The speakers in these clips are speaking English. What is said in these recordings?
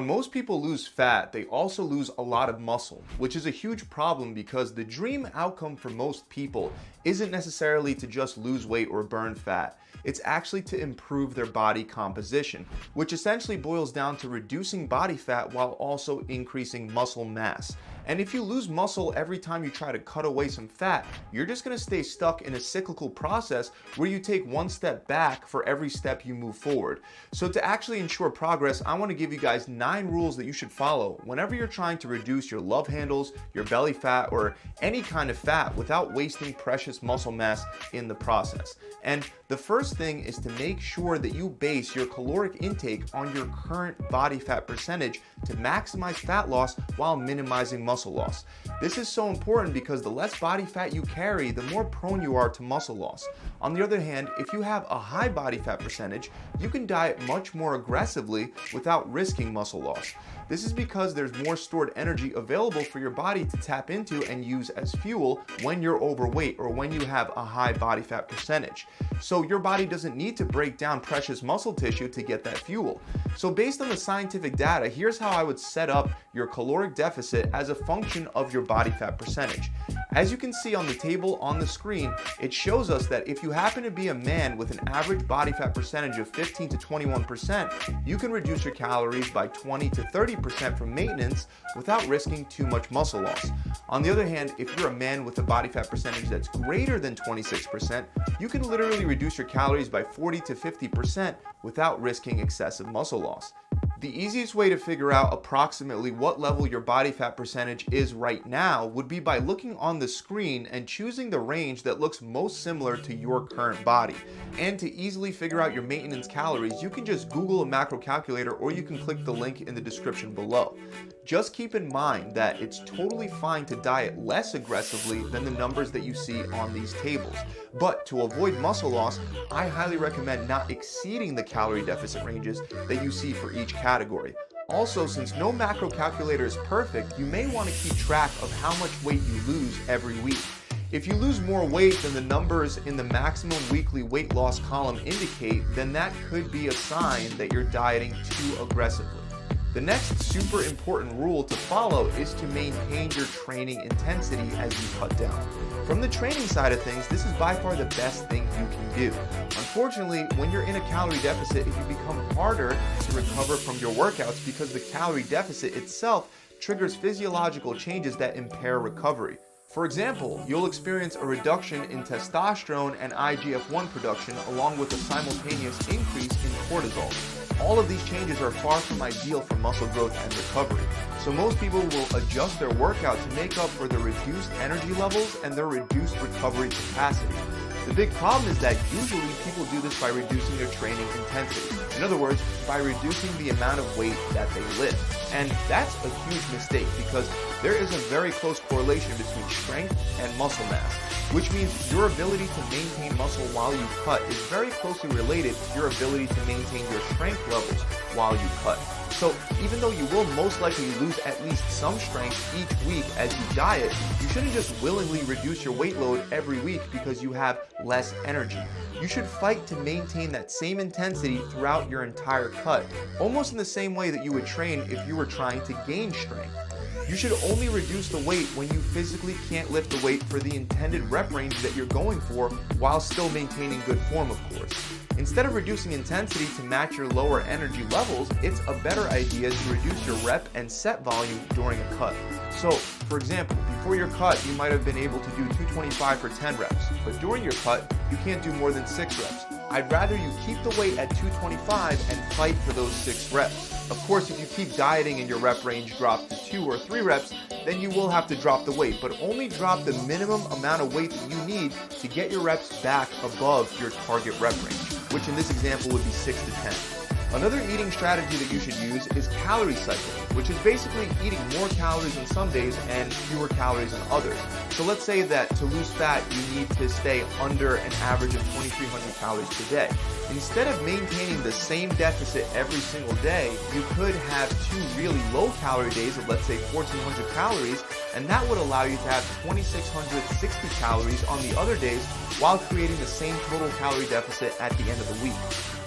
when most people lose fat, they also lose a lot of muscle, which is a huge problem because the dream outcome for most people isn't necessarily to just lose weight or burn fat. It's actually to improve their body composition, which essentially boils down to reducing body fat while also increasing muscle mass. And if you lose muscle every time you try to cut away some fat, you're just going to stay stuck in a cyclical process where you take one step back for every step you move forward. So to actually ensure progress, I want to give you guys 9 rules that you should follow whenever you're trying to reduce your love handles, your belly fat, or any kind of fat without wasting precious muscle mass in the process. And the first thing is to make sure that you base your caloric intake on your current body fat percentage to maximize fat loss while minimizing muscle loss. This is so important because the less body fat you carry, the more prone you are to muscle loss. On the other hand, if you have a high body fat percentage, you can diet much more aggressively without risking muscle loss. This is because there's more stored energy available for your body to tap into and use as fuel when you're overweight or when you have a high body fat percentage. So your body doesn't need to break down precious muscle tissue to get that fuel. So based on the scientific data, here's how I would set up your caloric deficit as a function of your body fat percentage. As you can see on the table on the screen, it shows us that if you happen to be a man with an average body fat percentage of 15 to 21%, you can reduce your calories by 20 to 30% from maintenance without risking too much muscle loss. On the other hand, if you're a man with a body fat percentage that's greater than 26%, you can literally reduce your calories by 40 to 50% without risking excessive muscle loss. The easiest way to figure out approximately what level your body fat percentage is right now would be by looking on the screen and choosing the range that looks most similar to your current body. And to easily figure out your maintenance calories, you can just Google a macro calculator or you can click the link in the description below. Just keep in mind that it's totally fine to diet less aggressively than the numbers that you see on these tables. But to avoid muscle loss, I highly recommend not exceeding the calorie deficit ranges that you see for each category. Also, since no macro calculator is perfect, you may want to keep track of how much weight you lose every week. If you lose more weight than the numbers in the maximum weekly weight loss column indicate, then that could be a sign that you're dieting too aggressively. The next super important rule to follow is to maintain your training intensity as you cut down. From the training side of things, this is by far the best thing you can do. Unfortunately, when you're in a calorie deficit, it can become harder to recover from your workouts because the calorie deficit itself triggers physiological changes that impair recovery. For example, you'll experience a reduction in testosterone and IGF-1 production along with a simultaneous increase in cortisol. All of these changes are far from ideal for muscle growth and recovery. So most people will adjust their workout to make up for the reduced energy levels and their reduced recovery capacity. The big problem is that usually people do this by reducing their training intensity. In other words, by reducing the amount of weight that they lift. And that's a huge mistake because there is a very close correlation between strength and muscle mass, which means your ability to maintain muscle while you cut is very closely related to your ability to maintain your strength levels while you cut. So even though you will most likely lose at least some strength each week as you diet, you shouldn't just willingly reduce your weight load every week because you have less energy. You should fight to maintain that same intensity throughout your entire cut, almost in the same way that you would train if you were trying to gain strength. You should only reduce the weight when you physically can't lift the weight for the intended rep range that you're going for while still maintaining good form, of course. Instead of reducing intensity to match your lower energy levels, it's a better idea to reduce your rep and set volume during a cut. So, for example, before your cut, you might have been able to do 225 for 10 reps, but during your cut, you can't do more than 6 reps. I'd rather you keep the weight at 225 and fight for those 6 reps. Of course, if you keep dieting and your rep range drops to 2 or 3 reps, then you will have to drop the weight, but only drop the minimum amount of weight that you need to get your reps back above your target rep range, which in this example would be 6 to 10. Another eating strategy that you should use is calorie cycling. which is basically eating more calories on some days and fewer calories on others. So let's say that to lose fat, you need to stay under an average of 2,300 calories per day. Instead of maintaining the same deficit every single day, you could have 2 really low-calorie days of, let's say, 1,400 calories, and that would allow you to have 2,660 calories on the other days while creating the same total calorie deficit at the end of the week.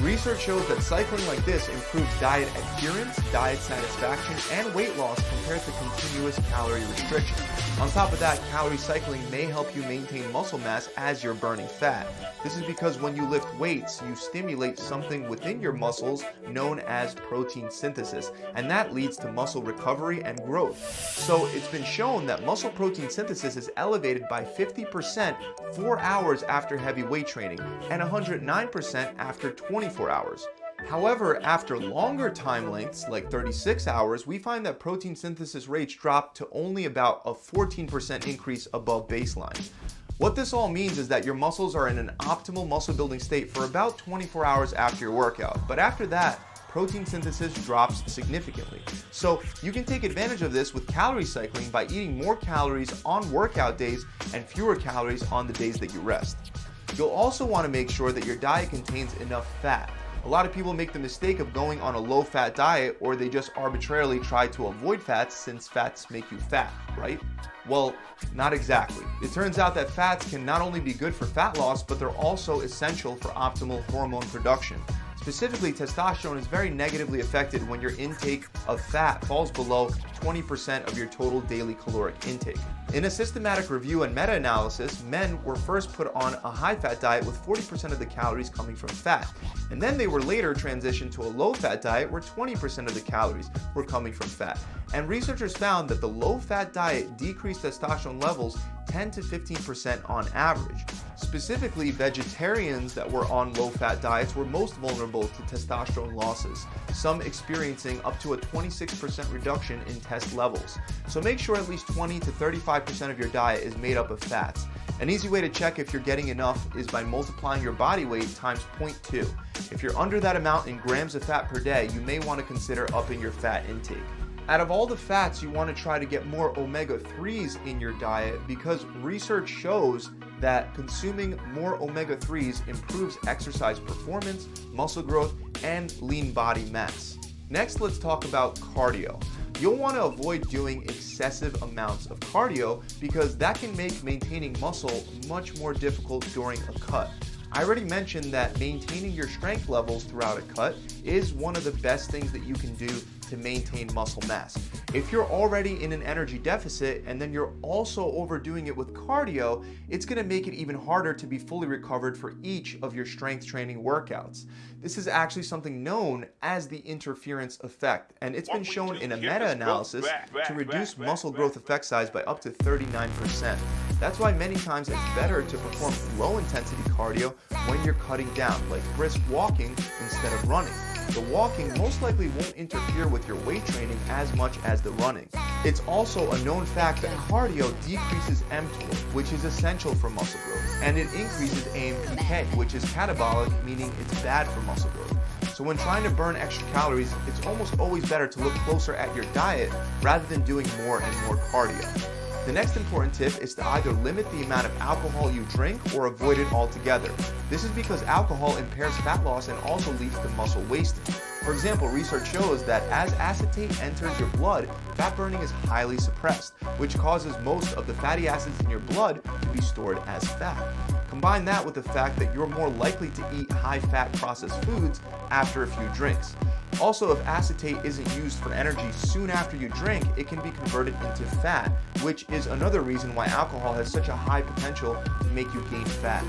Research shows that cycling like this improves diet adherence, diet satisfaction, and weight loss compared to continuous calorie restriction. On top of that, calorie cycling may help you maintain muscle mass as you're burning fat. This is because when you lift weights, you stimulate something within your muscles known as protein synthesis, and that leads to muscle recovery and growth. So it's been shown that muscle protein synthesis is elevated by 50% 4 hours after heavy weight training and 109% after 24 hours. However, after longer time lengths, like 36 hours, we find that protein synthesis rates drop to only about a 14% increase above baseline. What this all means is that your muscles are in an optimal muscle building state for about 24 hours after your workout, but after that, protein synthesis drops significantly. So you can take advantage of this with calorie cycling by eating more calories on workout days and fewer calories on the days that you rest. You'll also want to make sure that your diet contains enough fat. A lot of people make the mistake of going on a low-fat diet, or they just arbitrarily try to avoid fats since fats make you fat, right? Well, not exactly. It turns out that fats can not only be good for fat loss, but they're also essential for optimal hormone production. Specifically, testosterone is very negatively affected when your intake of fat falls below 20% of your total daily caloric intake. In a systematic review and meta-analysis, men were first put on a high-fat diet with 40% of the calories coming from fat, and then they were later transitioned to a low-fat diet where 20% of the calories were coming from fat. And researchers found that the low-fat diet decreased testosterone levels 10 to 15% on average. Specifically, vegetarians that were on low-fat diets were most vulnerable to testosterone losses, some experiencing up to a 26% reduction in test levels. So make sure at least 20 to 35% of your diet is made up of fats. An easy way to check if you're getting enough is by multiplying your body weight times 0.2. If you're under that amount in grams of fat per day, you may want to consider upping your fat intake. Out of all the fats, you want to try to get more omega-3s in your diet because research shows that consuming more omega-3s improves exercise performance, muscle growth, and lean body mass. Next, let's talk about cardio. You'll want to avoid doing excessive amounts of cardio because that can make maintaining muscle much more difficult during a cut. I already mentioned that maintaining your strength levels throughout a cut is one of the best things that you can do to maintain muscle mass. If you're already in an energy deficit and then you're also overdoing it with cardio, it's going to make it even harder to be fully recovered for each of your strength training workouts. This is actually something known as the interference effect, and it's been shown in a meta-analysis to reduce muscle growth effect size by up to 39%. That's why many times it's better to perform low-intensity cardio when you're cutting down, like brisk walking instead of running. The walking most likely won't interfere with your weight training as much as the running. It's also a known fact that cardio decreases mTOR, which is essential for muscle growth, and it increases AMPK, which is catabolic, meaning it's bad for muscle growth. So when trying to burn extra calories, it's almost always better to look closer at your diet rather than doing more and more cardio. The next important tip is to either limit the amount of alcohol you drink or avoid it altogether. This is because alcohol impairs fat loss and also leads to muscle wasting. For example, research shows that as acetate enters your blood, fat burning is highly suppressed, which causes most of the fatty acids in your blood to be stored as fat. Combine that with the fact that you're more likely to eat high-fat processed foods after a few drinks. Also, if acetate isn't used for energy soon after you drink, it can be converted into fat, which is another reason why alcohol has such a high potential to make you gain fat.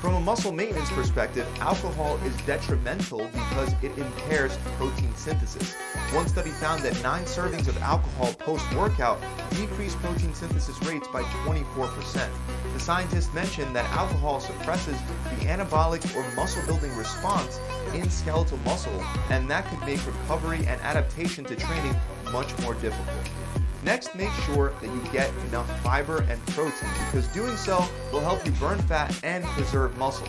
From a muscle maintenance perspective, alcohol is detrimental because it impairs protein synthesis. One study found that 9 servings of alcohol post-workout decreased protein synthesis rates by 24%. The scientists mentioned that alcohol suppresses the anabolic or muscle-building response in skeletal muscle, and that could make recovery and adaptation to training much more difficult. Next, make sure that you get enough fiber and protein because doing so will help you burn fat and preserve muscle.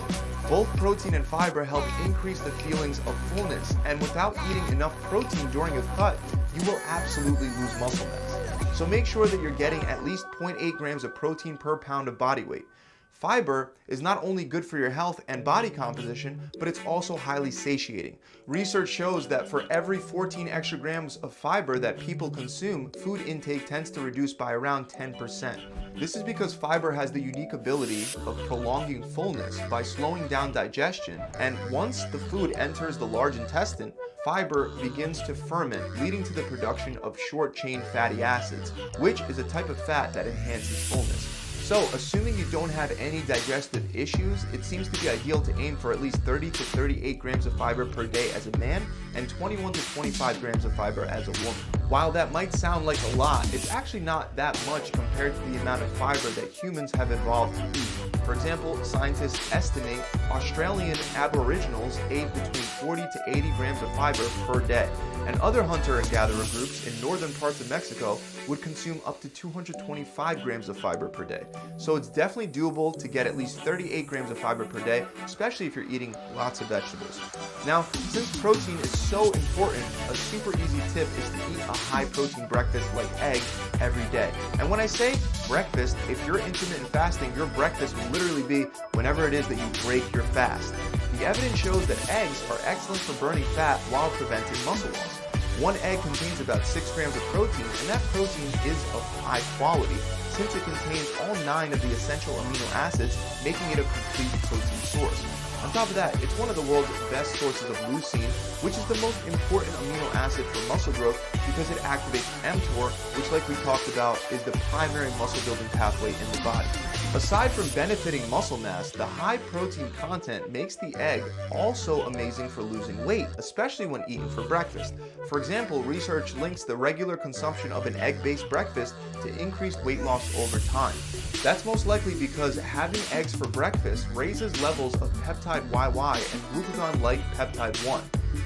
Both protein and fiber help increase the feelings of fullness, and without eating enough protein during a cut, you will absolutely lose muscle mass. So make sure that you're getting at least 0.8 grams of protein per pound of body weight. Fiber is not only good for your health and body composition, but it's also highly satiating. Research shows that for every 14 extra grams of fiber that people consume, food intake tends to reduce by around 10%. This is because fiber has the unique ability of prolonging fullness by slowing down digestion, and once the food enters the large intestine, fiber begins to ferment, leading to the production of short-chain fatty acids, which is a type of fat that enhances fullness. So, assuming you don't have any digestive issues, it seems to be ideal to aim for at least 30 to 38 grams of fiber per day as a man and 21 to 25 grams of fiber as a woman. While that might sound like a lot, it's actually not that much compared to the amount of fiber that humans have evolved to eat. For example, scientists estimate Australian Aboriginals ate between 40 to 80 grams of fiber per day, and other hunter and gatherer groups in northern parts of Mexico would consume up to 225 grams of fiber per day. So it's definitely doable to get at least 38 grams of fiber per day, especially if you're eating lots of vegetables. Now, since protein is so important, a super easy tip is to eat a high protein breakfast like eggs every day. And when I say breakfast, if you're intermittent fasting, your breakfast will literally be whenever it is that you break your fast. The evidence shows that eggs are excellent for burning fat while preventing muscle loss. One egg contains about 6 grams of protein, and that protein is of high quality since it contains all 9 of the essential amino acids, making it a complete protein source. On top of that, it's one of the world's best sources of leucine, which is the most important amino acid for muscle growth because it activates mTOR, which, like we talked about, is the primary muscle building pathway in the body. Aside from benefiting muscle mass, the high protein content makes the egg also amazing for losing weight, especially when eaten for breakfast. For example, research links the regular consumption of an egg-based breakfast to increased weight loss over time. That's most likely because having eggs for breakfast raises levels of peptide YY and glucagon-like peptide 1.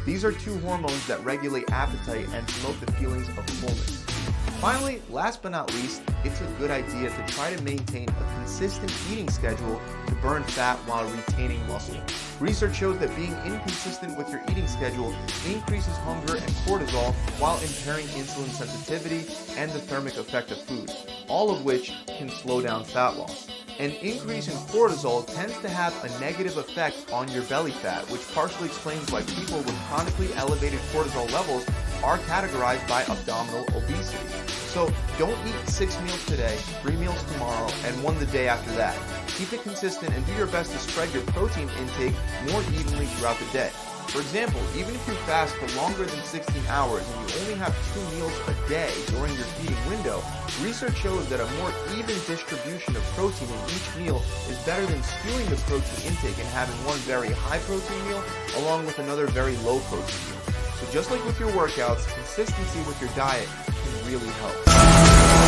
These are 2 hormones that regulate appetite and promote the feelings of fullness. Finally, last but not least, it's a good idea to try to maintain a consistent eating schedule to burn fat while retaining muscle. Research shows that being inconsistent with your eating schedule increases hunger and cortisol while impairing insulin sensitivity and the thermic effect of food, all of which can slow down fat loss. An increase in cortisol tends to have a negative effect on your belly fat, which partially explains why people with chronically elevated cortisol levels are categorized by abdominal obesity. So don't eat 6 meals today, 3 meals tomorrow, and 1 the day after that. Keep it consistent and do your best to spread your protein intake more evenly throughout the day. For example, even if you fast for longer than 16 hours and you only have 2 meals a day during your feeding window, research shows that a more even distribution of protein in each meal is better than skewing the protein intake and having one very high protein meal along with another very low protein meal. So just like with your workouts, consistency with your diet can really help.